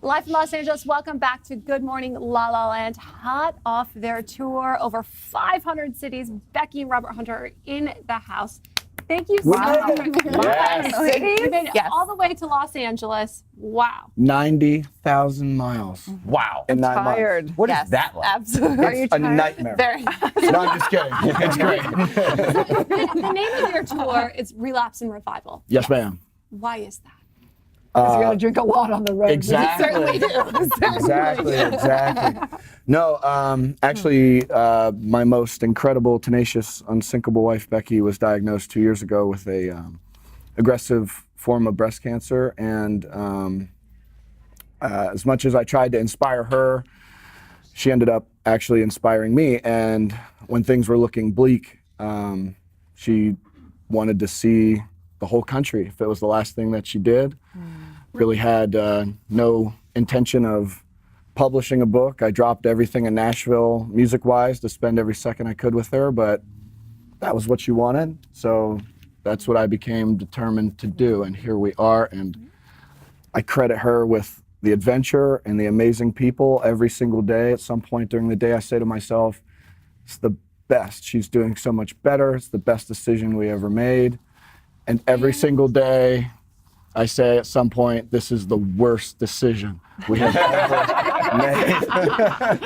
Live from Los Angeles, welcome back to Good Morning La Land. Hot off their tour, over 500 cities. Becky and Robert Hunter are in the house. Thank you so much. Yes. You made it all the way to Los Angeles. Wow. 90,000 miles. Wow. In 9 Tired. months. What is that like? Absolutely. It's a nightmare. Very. No, I'm just kidding. It's great. The name of your tour is Relapse and Revival. Yes, ma'am. Why is that? Because you got to drink a lot on the road. Exactly. You certainly do. Exactly. No, actually, my most incredible, tenacious, unsinkable wife, Becky, was diagnosed 2 years ago with a aggressive form of breast cancer. And as much as I tried to inspire her, she ended up actually inspiring me. And when things were looking bleak, she wanted to see the whole country if it was the last thing that she did. Really had no intention of publishing a book. I dropped everything in Nashville music-wise to spend every second I could with her, but that was what she wanted. So that's what I became determined to do, and here we are. And I credit her with the adventure and the amazing people every single day. At some point during the day, I say to myself, it's the best. She's doing so much better. It's the best decision we ever made. And every single day, I say at some point, this is the worst decision we have ever made.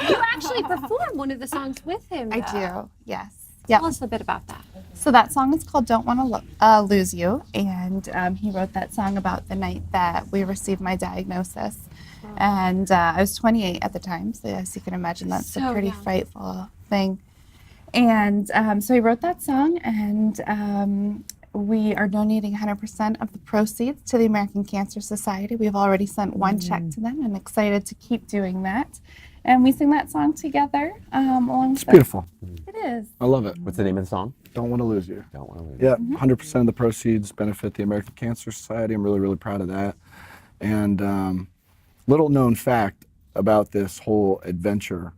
You actually performed one of the songs with him. I do, yes. Tell us a bit about that. So that song is called Don't Want to Lose You, and he wrote that song about the night that we received my diagnosis. And I was 28 at the time, so as you can imagine, that's a pretty frightful thing. And so he wrote that song, and we are donating 100% of the proceeds to the American Cancer Society. We've already sent one check to them and excited to keep doing that. And we sing that song together along with It's beautiful. It is. I love it. What's the name of the song? Don't Want to Lose You. Don't want to lose. Yeah, 100% of the proceeds benefit the American Cancer Society. I'm really, really proud of that. And little known fact about this whole adventure.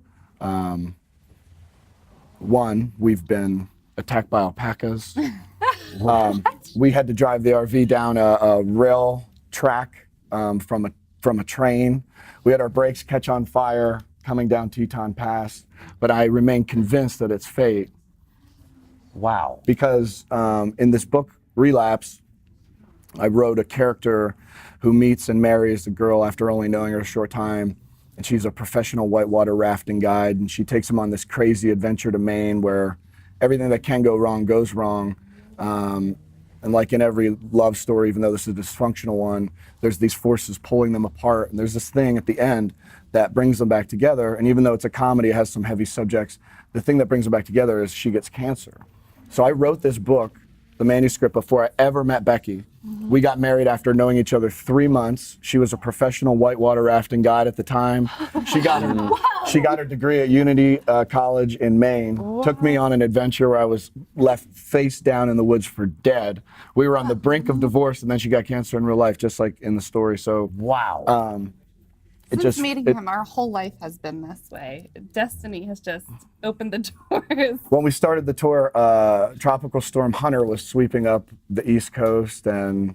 One, we've been attacked by alpacas. We had to drive the RV down a rail track from a train. We had our brakes catch on fire coming down Teton Pass, but I remain convinced that it's fate. Wow. Because in this book, Relapse, I wrote a character who meets and marries a girl after only knowing her a short time, and she's a professional whitewater rafting guide, and she takes him on this crazy adventure to Maine where everything that can go wrong goes wrong. And like in every love story, even though this is a dysfunctional one, there's these forces pulling them apart. And there's this thing at the end that brings them back together. And even though it's a comedy, it has some heavy subjects, the thing that brings them back together is she gets cancer. So I wrote this book, the manuscript, before I ever met Becky. We got married after knowing each other 3 months. She was a professional whitewater rafting guide at the time. She got her degree at Unity College in Maine. Took me on an adventure where I was left face down in the woods for dead. We were on the brink of divorce, and then she got cancer in real life, just like in the story. So wow. Since meeting him, our whole life has been this way. Destiny has just opened the doors. When we started the tour, Tropical Storm Hunter was sweeping up the East Coast, and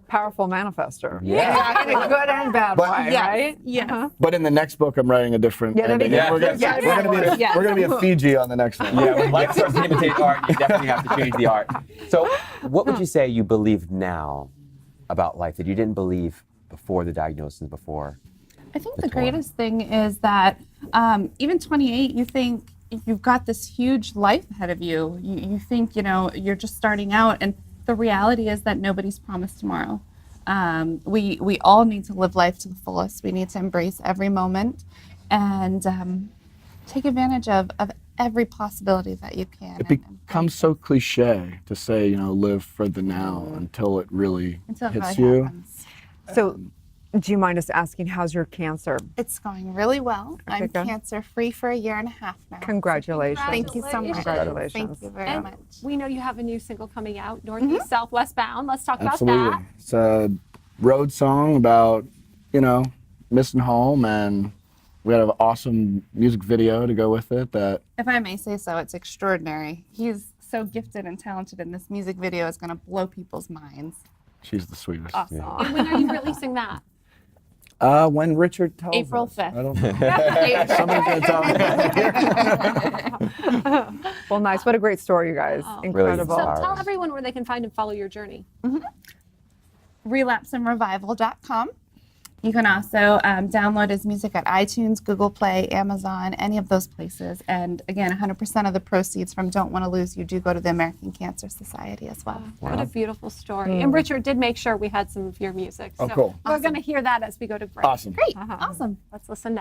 Powerful manifester. Yeah. In a good and bad way, right? Yeah. but in the next book, I'm writing a different ending. Yeah. We're gonna be a Fiji on the next one. Yeah, when life starts to imitate art, you definitely have to change the art. So what would you say you believe now about life that you didn't believe before the diagnosis, before? I think the greatest thing is that even 28, you think you've got this huge life ahead of you. You think, you're just starting out, and the reality is that nobody's promised tomorrow. We all need to live life to the fullest. We need to embrace every moment and take advantage of every possibility that you can. It becomes so cliche to say, live for the now until it really hits you. Happens. So, do you mind us asking, how's your cancer? It's going really well. Okay, I'm good. cancer-free for 1.5 years now. Congratulations. Thank you so much. Congratulations. Thank you very And much. we know you have a new single coming out, Northeast, Southwest Bound. Let's talk Absolutely. about that. It's a road song about, missing home, and we had an awesome music video to go with it that... If I may say so, it's extraordinary. He's so gifted and talented, and this music video is going to blow people's minds. She's the sweetest. Awesome. And when are you releasing that? When Richard tells April us. 5th. I don't know. Somebody's gonna tell me. Well, nice. What a great story, you guys. Incredible. So inspiring. tell everyone where they can find and follow your journey. relapseandrevival.com. You can also download his music at iTunes, Google Play, Amazon, any of those places. And again, 100% of the proceeds from Don't Want to Lose You do go to the American Cancer Society as well. What a beautiful story. And Richard did make sure we had some of your music. Oh, So cool. we're going to hear that as we go to break. Awesome. Great. Awesome. Let's listen now.